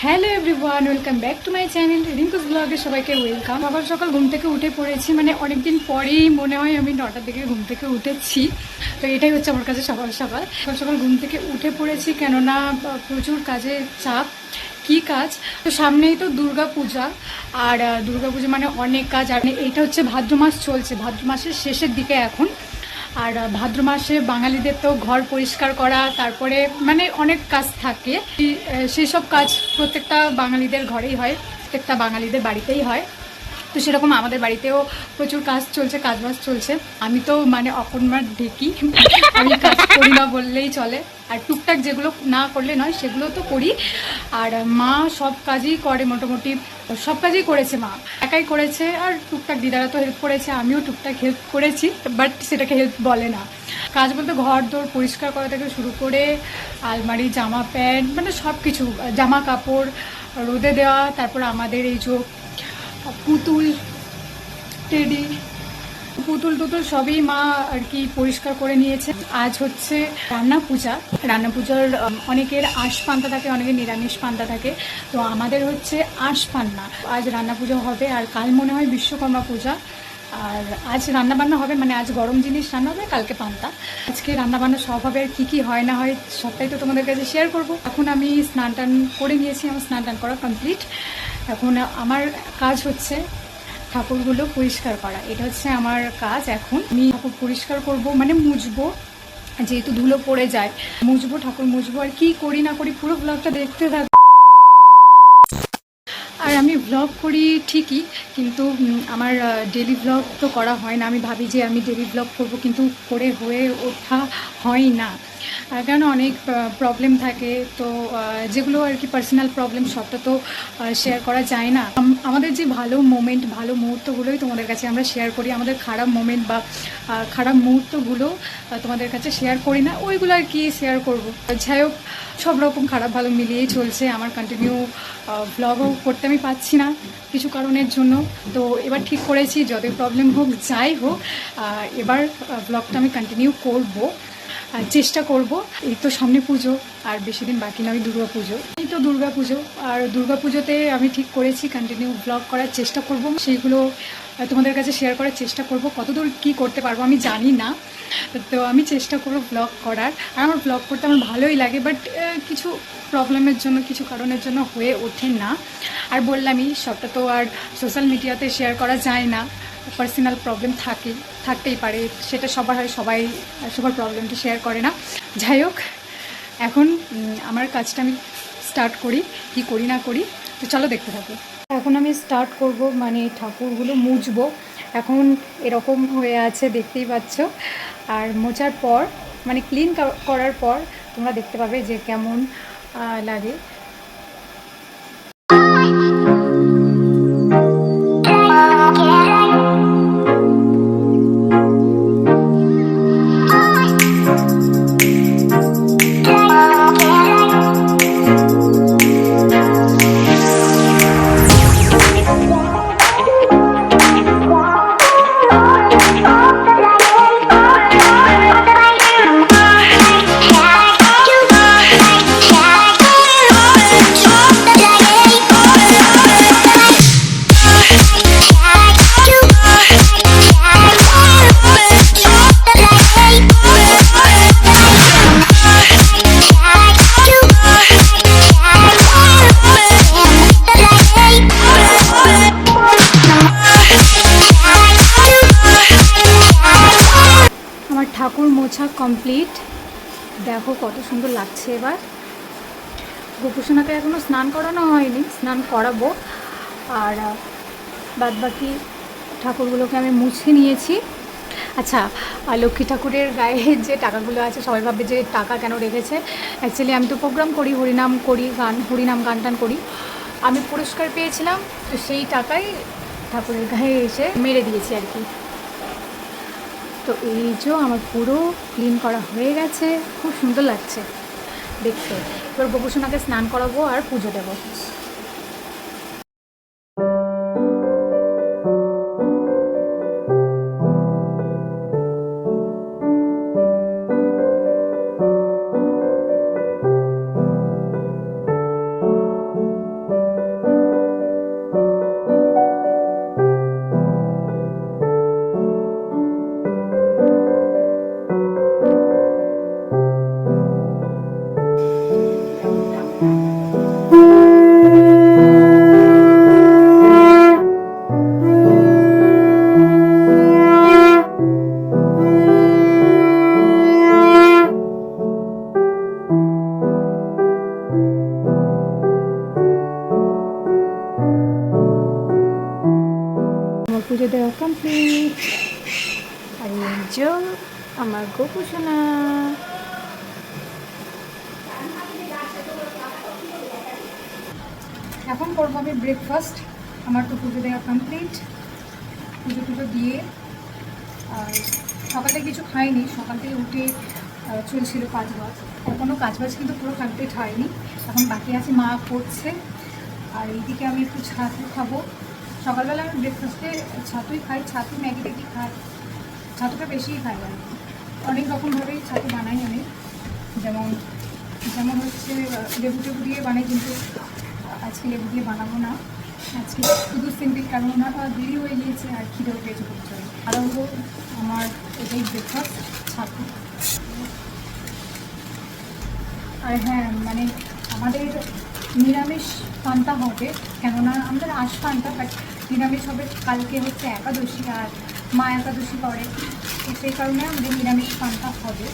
Hello everyone, welcome back to my channel Rinku's ব্লগে সবাইকে welcome. সকাল সকাল ঘুম থেকে উঠে পড়েছি, মানে অনেকদিন পরেই মনে হয় আমি 9টার দিকে ঘুম থেকে উঠেছি। তো এটাই হচ্ছে আমার কাছে সকাল সকাল সকাল সকাল ঘুম থেকে উঠে পড়েছি, কেননা প্রচুর কাজের চাপ। কি কাজ? তো সামনেই তো দুর্গা পূজা, আর দুর্গা পূজা মানে অনেক কাজ। আর এইটা হচ্ছে ভাদ্র মাস চলছে, ভাদ্র মাসের শেষের দিকে এখন। আর ভাদ্র মাসে বাঙালিদের তো ঘর পরিষ্কার করা, তারপরে মানে অনেক কাজ থাকে। সেই সব কাজ প্রত্যেকটা বাঙালিদের ঘরেই হয়, প্রত্যেকটা বাঙালিদের বাড়িতেই হয়। তো সেরকম আমাদের বাড়িতেও প্রচুর কাজ চলছে, কাজবাজ চলছে। আমি তো মানে অকর্মার ঢেকি, আমি কাজ করি না বললেই চলে। আর টুকটাক যেগুলো না করলে নয় সেগুলো তো করি। আর মা সব কাজই করে, মোটামুটি সব কাজই করেছে মা, একাই করেছে। আর টুকটাক দিদারা তো হেল্প করেছে, আমিও টুকটাক হেল্প করেছি, বাট সেটাকে হেল্প বলে না। কাজ বলতে ঘর দোর পরিষ্কার করা থেকে শুরু করে আলমারি, জামা প্যান্ট, মানে সব কিছু, জামা কাপড় রোদে দেওয়া, তারপর আমাদের এই যে পুতুল, টেডি, পুতুল টুতুল সবই মা আর কি পরিষ্কার করে নিয়েছে। আজ হচ্ছে রান্না পূজা। রান্না পূজার অনেকের আঁশ পান্তা থাকে, অনেকের নিরামিষ পান্তা থাকে। তো আমাদের হচ্ছে আঁশ পান্না। আজ রান্না পুজো হবে, আর কাল মনে হয় বিশ্বকর্মা পূজা। আর আজ রান্নাবান্না হবে, মানে আজ গরম জিনিস রান্না হবে, কালকে পান্তা। আজকে রান্নাবান্না সব হবে, আর কী কী হয় না হয় সবটাই তো তোমাদের কাছে শেয়ার করব। এখন আমি স্নান টান করে নিয়েছি, আমার স্নান টান করা কমপ্লিট। এখন আমার কাজ হচ্ছে ঠাকুরগুলো পরিষ্কার করা। এটা হচ্ছে আমার কাজ। এখন আমি ঠাকুর পরিষ্কার করব, মানে মুছবো, যেহেতু ধুলো পড়ে যায়, মুছবো, ঠাকুর মুছবো। আর কি করি না করি পুরো ব্লগটা দেখতে থাকবো। আর আমি ভ্লগ করি ঠিকই, কিন্তু আমার ডেলি ভ্লগ তো করা হয় না। আমি ভাবি যে আমি ডেলি ভ্লগ করবো, কিন্তু করে হয়ে ওঠা হয় না, কেন অনেক প্রবলেম থাকে। তো যেগুলো আর কি পার্সোনাল প্রবলেম, সবটা তো শেয়ার করা যায় না। আমাদের যে ভালো মোমেন্ট, ভালো মুহূর্তগুলোই তোমাদের কাছে আমরা শেয়ার করি। আমাদের খারাপ মোমেন্ট বা খারাপ মুহূর্তগুলো তোমাদের কাছে শেয়ার করি না, ওইগুলো আর কি শেয়ার করবো। যাই হোক, সব রকম খারাপ ভালো মিলিয়েই চলছে। আমার কন্টিনিউ ভ্লগও করতে আমি পাচ্ছি না কিছু কারণের জন্য। তো এবার ঠিক করেছি, যতই প্রবলেম হোক, যাই হোক, এবার ভ্লগটা আমি কন্টিনিউ করব, চেষ্টা করব। এই তো সামনে পুজো, আর বেশি দিন বাকি নয়, দুর্গা পুজো। এই তো দুর্গা পুজো, আর দুর্গা পুজোতে আমি ঠিক করেছি কন্টিনিউ ব্লগ করার চেষ্টা করব। সেইগুলো তোমাদের কাছে শেয়ার করার চেষ্টা করব। কতদূর কী করতে পারবো আমি জানি না, তো আমি চেষ্টা করব ব্লগ করার। আর আমার ব্লগ করতে আমার ভালোই লাগে, বাট কিছু প্রবলেমের জন্য, কিছু কারণের জন্য হয়ে ওঠে না। আর বললামই, সবটা তো আর সোশ্যাল মিডিয়াতে শেয়ার করা যায় না। পার্সোনাল প্রবলেম থাকতেই পারে, সেটা সবার হয়, সবাই সবার প্রবলেমটা শেয়ার করে না। যাই হোক, এখন আমার কাজটা আমি স্টার্ট করি, কি করি না করি, তো চলো দেখতে থাকো। এখন আমি স্টার্ট করব, মানে ঠাকুরগুলো মুছবো। এখন এরকম হয়ে আছে, দেখতেই পাচ্ছ। আর মোছার পর, মানে ক্লিন করার পর তোমরা দেখতে পাবে যে কেমন লাগে। ঠাকুর মোছা কমপ্লিট, দেখো কত সুন্দর লাগছে। এবার গোপুসোনাকে এখনও স্নান করানো হয়নি, স্নান করাবো। আর বাদবাকি ঠাকুরগুলোকে আমি মুছে নিয়েছি। আচ্ছা, লক্ষ্মী ঠাকুরের গায়ে যে টাকাগুলো আছে, সবাই ভাববে যে টাকা কেন রেখেছে। অ্যাকচুয়ালি আমি তো প্রোগ্রাম করি, হরিনাম করি, হরিনাম গান টান করি। আমি পুরস্কার পেয়েছিলাম, তো সেই টাকাই ঠাকুরের গায়ে এসে মেরে দিয়েছি আর কি। তো এই যে আমার পুরো ক্লিন করা হয়ে গেছে, খুব সুন্দর লাগছে দেখতে। এবার গোপুসোনাকে স্নান করাবো আর পুজো দেবো। পুজো দেওয়া কমপ্লিট। আর এই যে আমার গোপু সোনা। এখন করবো আমি ব্রেকফাস্ট। আমার তো পুজো দেওয়া কমপ্লিট, পুজো টুজো দিয়ে। আর সকালে কিছু খাইনি, সকাল থেকে উঠে চলছিল কাজবাজ, এখনও কাজবাজ কিন্তু পুরো কমপ্লিট হয়নি, এখন বাকি আছে, মা করছে। আর এইদিকে আমি একটু ছাতু খাবো। সকালবেলা আমি ব্রেকফাস্টে ছাতুই খাই, ছাতু ম্যাগি ট্যাগি খাই, ছাতুটা বেশিই খাই। আর অনেক রকমভাবেই ছাতু বানাই আমি, যেমন যেমন হচ্ছে লেবু টেবু দিয়ে বানাই, কিন্তু আজকে লেবু দিয়ে বানাবো না, আজকে শুধু সিম্পল, কারণ ওনাটা দেরি হয়ে গিয়েছে আর খিদেও পেয়েছে প্রচুর। আর হলো আমার এটাই ব্রেকফাস্ট, ছাতু। আর হ্যাঁ, মানে আমাদের নিরামিষ পান্তা হবে, কেননা আমাদের আঁশ পান্তা, বাট নিরামিষ হবে। কালকে হচ্ছে একাদশী, আর মা একাদশী করে, তো সেই কারণে আমাদের নিরামিষ পান্তা হবে,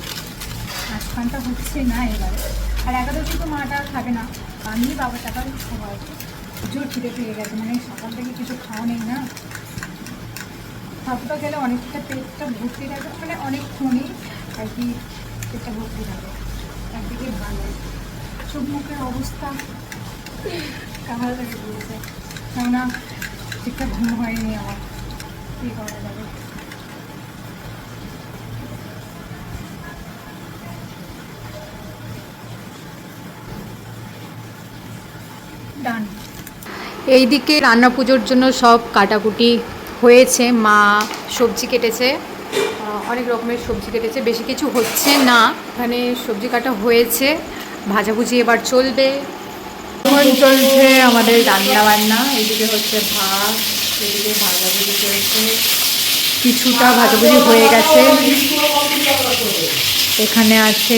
আঁশ পান্তা হচ্ছে না এবারে। আর একাদশী তো মাটা খাবে না, আমি বাবা টাকা খাওয়া জোর খিদে পেয়ে গেছে, মানে সকাল থেকে কিছু খাওয়া নেই না। ছাতুটা গেলে অনেকটা পেটটা ভর্তি থাকে, মানে অনেকক্ষণই আর কি পেটটা ভর্তি থাকে, একদিকে ভালো। চোখ মুখের অবস্থা কাহার লাগে বলছে, কেননা ঠিকঠাক ঘুম হয়নি আমার, কী করা যাবে। ডান। এইদিকে রান্না পুজোর জন্য সব কাটাকুটি হয়েছে, মা সবজি কেটেছে, অনেক রকমের সবজি কেটেছে, বেশি কিছু হচ্ছে না, এখানে সবজি কাটা হয়েছে, ভাজাভুজি এবার চলবে। এখন চলছে আমাদের রান্না বান্না, এইদিকে হচ্ছে ভাত, এইদিকে ভাজাভুজি চলছে, কিছুটা ভাজাভুজি হয়ে গেছে। এখানে আছে